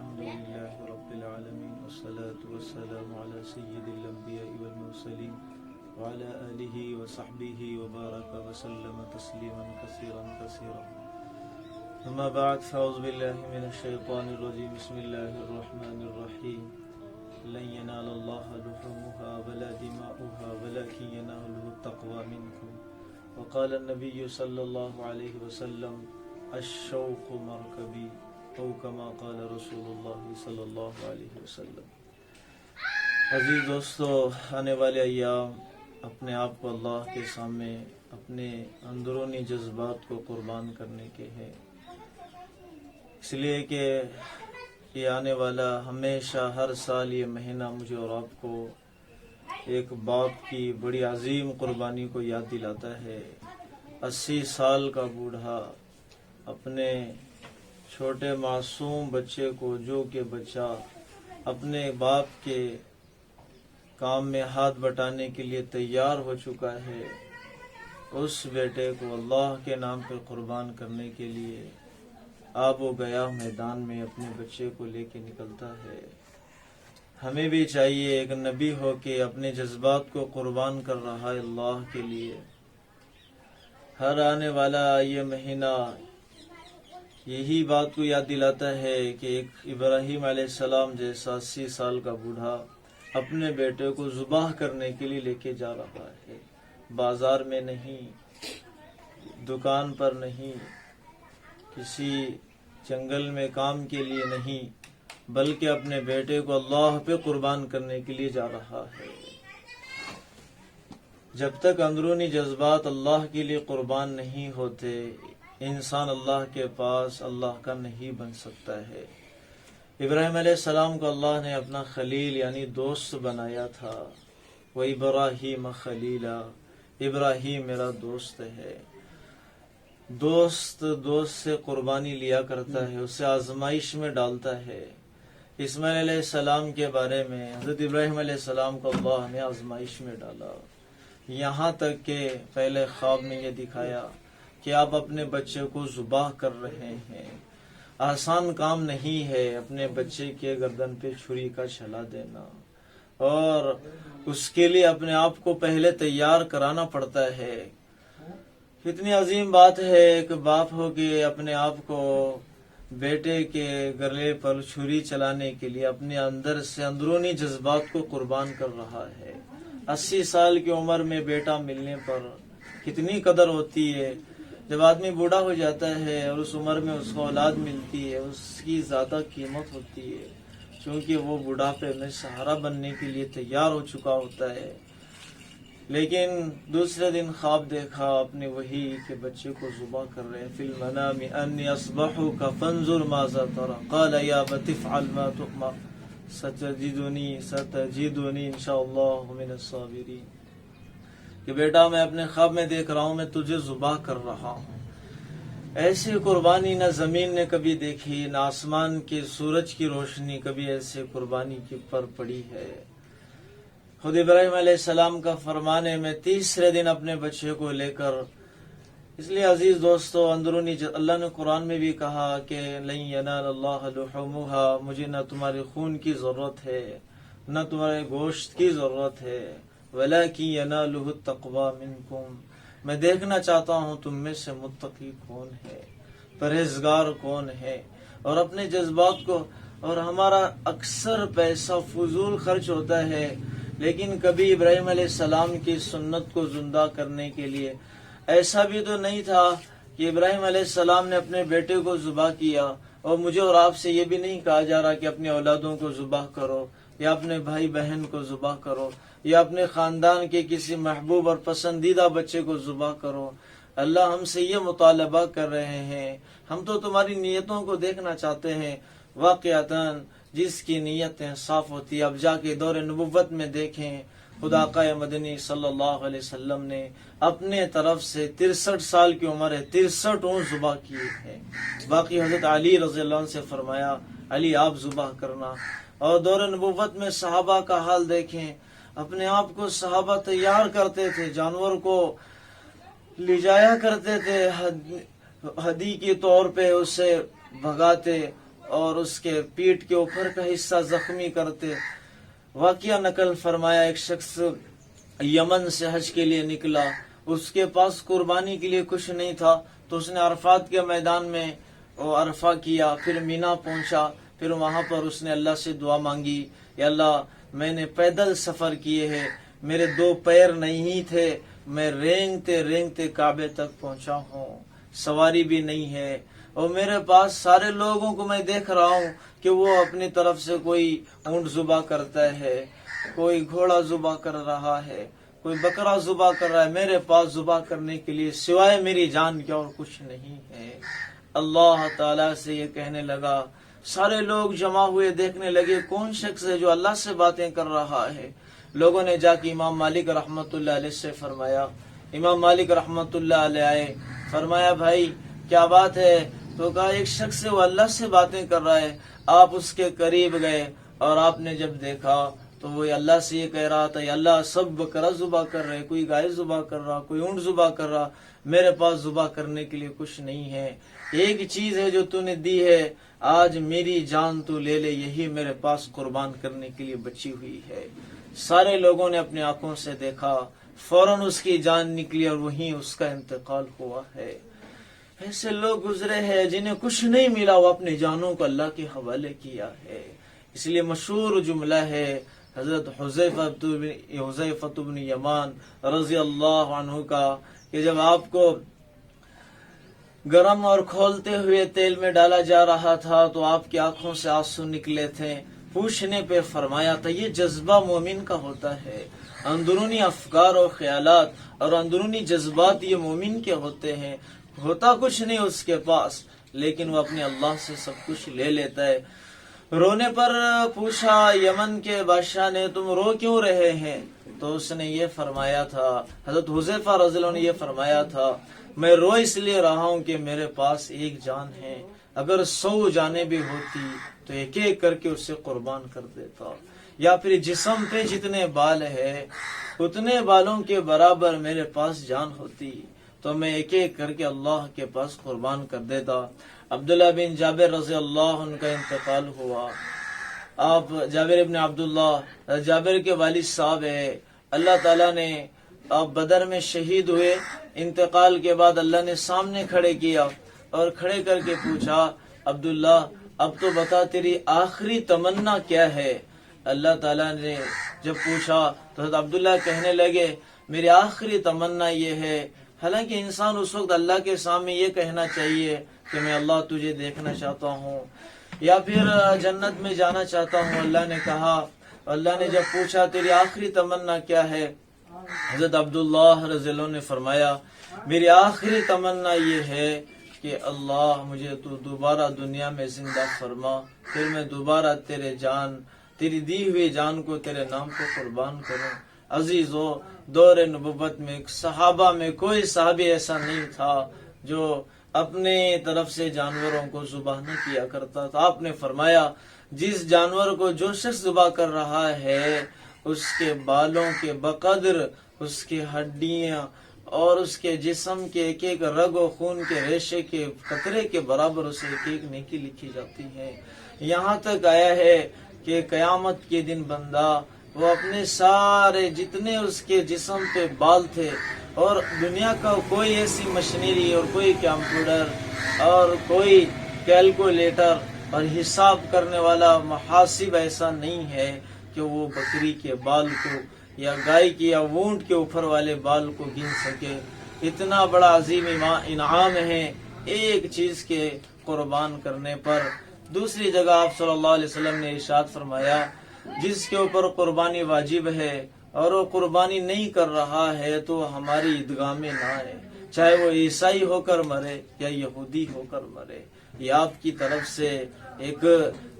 الحمد لله رب العالمين والصلاة والسلام على سيد الأنبياء والمرسلين وعلى آله وصحبه وبارك وسلم تسليما كثيرا أما بعد فأعوذ بالله من الشيطان الرجيم بسم الله الرحمن الرحيم لن ينال الله لحومها ولا دماؤها ولكن يناله التقوى منكم وقال النبي صلى الله عليه وسلم الشوق مركبي او کما قال رسول اللہ صلی اللہ علیہ وسلم۔ عزیز دوستو، آنے والے ایام اپنے آپ کو اللہ کے سامنے اپنے اندرونی جذبات کو قربان کرنے کے ہیں، اس لیے کہ یہ آنے والا ہمیشہ ہر سال یہ مہینہ مجھے اور آپ کو ایک باپ کی بڑی عظیم قربانی کو یاد دلاتا ہے۔ 80 سال کا بوڑھا اپنے چھوٹے معصوم بچے کو، جو کہ بچہ اپنے باپ کے کام میں ہاتھ بٹانے کے لیے تیار ہو چکا ہے، اس بیٹے کو اللہ کے نام پہ قربان کرنے کے لیے آب و گیا میدان میں اپنے بچے کو لے کے نکلتا ہے۔ ہمیں بھی چاہیے ایک نبی ہو کے اپنے جذبات کو قربان کر رہا ہے اللہ کے لیے۔ ہر آنے والا یہ مہینہ یہی بات کو یاد دلاتا ہے کہ ایک ابراہیم علیہ السلام جیسا 80 سال کا بوڑھا اپنے بیٹے کو ذبح کرنے کے لیے لے کے جا رہا ہے، بازار میں نہیں، دکان پر نہیں، کسی جنگل میں کام کے لیے نہیں، بلکہ اپنے بیٹے کو اللہ پہ قربان کرنے کے لیے جا رہا ہے۔ جب تک اندرونی جذبات اللہ کے لیے قربان نہیں ہوتے، انسان اللہ کے پاس اللہ کا نہیں بن سکتا ہے۔ ابراہیم علیہ السلام کو اللہ نے اپنا خلیل یعنی دوست بنایا تھا۔ وَإِبْرَاهِيمَ خَلِيلًا، ابراہیم میرا دوست ہے۔ دوست سے قربانی لیا کرتا ہے، اسے آزمائش میں ڈالتا ہے۔ اسماعیل علیہ السلام کے بارے میں حضرت ابراہیم علیہ السلام کو اللہ نے آزمائش میں ڈالا، یہاں تک کہ پہلے خواب میں یہ دکھایا کہ آپ اپنے بچے کو ذبح کر رہے ہیں۔ آسان کام نہیں ہے اپنے بچے کے گردن پہ چھری کا چھلا دینا، اور اس کے لیے اپنے آپ کو پہلے تیار کرانا پڑتا ہے۔ کتنی عظیم بات ہے ایک باپ ہو کے اپنے آپ کو بیٹے کے گلے پر چھری چلانے کے لیے اپنے اندر سے اندرونی جذبات کو قربان کر رہا ہے۔ 80 سال کی عمر میں بیٹا ملنے پر کتنی قدر ہوتی ہے، جب آدمی بوڑھا ہو جاتا ہے اور اس عمر میں اس کو اولاد ملتی ہے، اس کی زیادہ قیمت ہوتی ہے، چونکہ وہ بڑھاپے میں سہارا بننے کے لیے تیار ہو چکا ہوتا ہے۔ لیکن دوسرے دن خواب دیکھا اپنے وہی کہ بچے کو ذبح کر رہے ہیں۔ فی المنام انی اصبحک فانظر ماذا تری قال یا ابت افعل ما تؤمر ستجدنی انشاءاللہ من الصابرین، کہ بیٹا میں اپنے خواب میں دیکھ رہا ہوں، میں تجھے ذبح کر رہا ہوں۔ ایسی قربانی نہ زمین نے کبھی دیکھی، نہ آسمان کے سورج کی روشنی کبھی ایسے قربانی کی پر پڑی ہے۔ خود ابراہیم علیہ السلام کا فرمان ہے، میں تیسرے دن اپنے بچے کو لے کر، اس لیے عزیز دوستو اندرونی اللہ نے قرآن میں بھی کہا کہ لن ینال اللہ لحومها، مجھے نہ تمہارے خون کی ضرورت ہے نہ تمہارے گوشت کی ضرورت ہے، وَلَكِنْ يَنَالُهُ التَّقْوَى مِنْكُمْ، میں دیکھنا چاہتا ہوں تم میں سے متقی کون ہے، پرہیزگار کون ہے۔ اور اپنے جذبات کو، اور ہمارا اکثر پیسہ فضول خرچ ہوتا ہے، لیکن کبھی ابراہیم علیہ السلام کی سنت کو زندہ کرنے کے لیے ایسا بھی تو نہیں تھا کہ ابراہیم علیہ السلام نے اپنے بیٹے کو ذبح کیا، اور مجھے اور آپ سے یہ بھی نہیں کہا جا رہا کہ اپنی اولادوں کو ذبح کرو، یا اپنے بھائی بہن کو ذبح کرو، یا اپنے خاندان کے کسی محبوب اور پسندیدہ بچے کو ذبح کرو۔ اللہ ہم سے یہ مطالبہ کر رہے ہیں، ہم تو تمہاری نیتوں کو دیکھنا چاہتے ہیں۔ واقعتاً جس کی نیتیں صاف ہوتی، اب جا کے دور نبوت میں دیکھیں، خدا آقا مدنی صلی اللہ علیہ وسلم نے اپنے طرف سے 63 سال کی عمر ہے 63 اونٹ ذبح کیے ہیں۔ باقی حضرت علی رضی اللہ عنہ سے فرمایا علی آپ ذبح کرنا۔ اور دور نبوت میں صحابہ کا حال دیکھیں، اپنے آپ کو صحابہ تیار کرتے تھے، جانور کو لے جایا کرتے تھے، ہدی کے طور پہ اسے بھگاتے، اور اس کے پیٹھ کے اوپر کا حصہ زخمی کرتے. واقعہ نقل فرمایا ایک شخص یمن سے حج کے لیے نکلا، اس کے پاس قربانی کے لیے کچھ نہیں تھا، تو اس نے عرفات کے میدان میں عرفہ کیا، پھر مینا پہنچا، پھر وہاں پر اس نے اللہ سے دعا مانگی، یا اللہ میں نے پیدل سفر کیے ہیں، میرے 2 پیر نہیں تھے، میں رینگتے رینگتے کعبے تک پہنچا ہوں، سواری بھی نہیں ہے، اور میرے پاس سارے لوگوں کو میں دیکھ رہا ہوں کہ وہ اپنی طرف سے کوئی اونٹ ذبح کرتا ہے، کوئی گھوڑا ذبح کر رہا ہے، کوئی بکرا ذبح کر رہا ہے، میرے پاس ذبح کرنے کے لیے سوائے میری جان کے اور کچھ نہیں ہے. اللہ تعالیٰ سے یہ کہنے لگا. سارے لوگ جمع ہوئے، دیکھنے لگے کون شخص ہے جو اللہ سے باتیں کر رہا ہے. لوگوں نے جا کے امام مالک رحمت اللہ علیہ سے فرمایا. امام مالک رحمت اللہ علیہ آئے، فرمایا بھائی کیا بات ہے؟ تو کہا ایک شخص ہے وہ اللہ سے باتیں کر رہا ہے. آپ اس کے قریب گئے اور آپ نے جب دیکھا تو وہ اللہ سے یہ کہہ رہا تھا، یا اللہ سب بکرا ذبح کر رہے، کوئی گائے ذبح کر رہا، کوئی اونٹ ذبح کر رہا، میرے پاس ذبح کرنے کے لیے کچھ نہیں ہے. ایک چیز ہے جو تو نے دی ہے، آج میری جان تو لے لے، یہی میرے پاس قربان کرنے کے لیے بچی ہوئی ہے. سارے لوگوں نے اپنی آنکھوں سے دیکھا، فوراً اس کی جان نکلی اور وہیں اس کا انتقال ہوا ہے. ایسے لوگ گزرے ہیں جنہیں کچھ نہیں ملا، وہ اپنی جانوں کو اللہ کے حوالے کیا ہے. اس لیے مشہور جملہ ہے حضرت حذیفہ بن یمان رضی اللہ عنہ کا کہ جب آپ کو گرم اور کھولتے ہوئے تیل میں ڈالا جا رہا تھا تو آپ کی آنکھوں سے آنسو نکلے تھے. پوچھنے پہ فرمایا تھا یہ جذبہ مومن کا ہوتا ہے، اندرونی افکار و خیالات اور اندرونی جذبات یہ مومن کے ہوتے ہیں. ہوتا کچھ نہیں اس کے پاس، لیکن وہ اپنے اللہ سے سب کچھ لے لیتا ہے. رونے پر پوچھا یمن کے بادشاہ نے تم رو کیوں رہے ہیں؟ تو اس نے یہ فرمایا تھا، حضرت حذیفہ رضی اللہ عنہ نے یہ فرمایا تھا میں رو اس لیے رہا ہوں کہ میرے پاس ایک جان ہے، اگر 100 جانیں بھی ہوتی تو ایک ایک کر کے اسے قربان کر دیتا. یا پھر جسم پہ جتنے بال ہے اتنے بالوں کے برابر میرے پاس جان ہوتی تو میں ایک ایک کر کے اللہ کے پاس قربان کر دیتا. عبداللہ بن جابر رضی اللہ عنہ کا انتقال ہوا. آپ جابر ابن عبداللہ جابر کے والد صاحب ہے، اللہ تعالیٰ نے آپ بدر میں شہید ہوئے. انتقال کے بعد اللہ نے سامنے کھڑے کیا اور کھڑے کر کے پوچھا عبداللہ اب تو بتا تیری آخری تمنا کیا ہے؟ اللہ تعالیٰ نے جب پوچھا تو حضرت عبداللہ کہنے لگے میری آخری تمنا یہ ہے. حالانکہ انسان اس وقت اللہ کے سامنے یہ کہنا چاہیے کہ میں اللہ تجھے دیکھنا چاہتا ہوں یا پھر جنت میں جانا چاہتا ہوں. اللہ نے کہا، اللہ نے جب پوچھا تیری آخری تمنا کیا ہے، حضرت عبداللہ رضی اللہ عنہ نے فرمایا میری آخری تمنا یہ ہے کہ اللہ مجھے تو دوبارہ دنیا میں زندہ فرما، پھر میں دوبارہ تیری دی ہوئی جان کو تیرے نام کو قربان کروں. عزیزو، دور نبوت میں صحابہ میں کوئی صحابی ایسا نہیں تھا جو اپنے طرف سے جانوروں کو ذبح نہ کیا کرتا تھا. آپ نے فرمایا جس جانور کو جو شخص ذبح کر رہا ہے اس کے بالوں کے بقدر اس کی ہڈیاں اور اس کے جسم کے ایک ایک رگ و خون کے ریشے کے قطرے کے برابر اسے ایک ایک نیکی لکھی جاتی ہے. یہاں تک آیا ہے کہ قیامت کے دن بندہ وہ اپنے سارے جتنے اس کے جسم پہ بال تھے، اور دنیا کا کوئی ایسی مشینری اور کوئی کمپیوٹر اور کوئی کیلکولیٹر اور حساب کرنے والا محاسب ایسا نہیں ہے کہ وہ بکری کے بال کو یا گائے کی یا اونٹ کے اوپر والے بال کو گن سکے. اتنا بڑا عظیم انعام ہے ایک چیز کے قربان کرنے پر. دوسری جگہ آپ صلی اللہ علیہ وسلم نے ارشاد فرمایا جس کے اوپر قربانی واجب ہے اور وہ قربانی نہیں کر رہا ہے تو ہماری عیدگاہ میں نہ آئے، چاہے وہ عیسائی ہو کر مرے یا یہودی ہو کر مرے. یہ آپ کی طرف سے ایک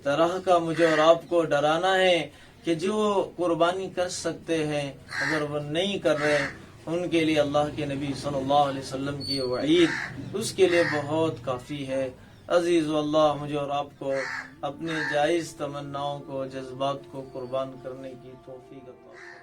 طرح کا مجھے اور آپ کو ڈرانا ہے کہ جو قربانی کر سکتے ہیں اگر وہ نہیں کر رہے ان کے لیے اللہ کے نبی صلی اللہ علیہ وسلم کی وعید اس کے لیے بہت کافی ہے. عزیز اللہ مجھے اور آپ کو اپنے جائز تمناؤں کو جذبات کو قربان کرنے کی توفیق عطا فرمائے.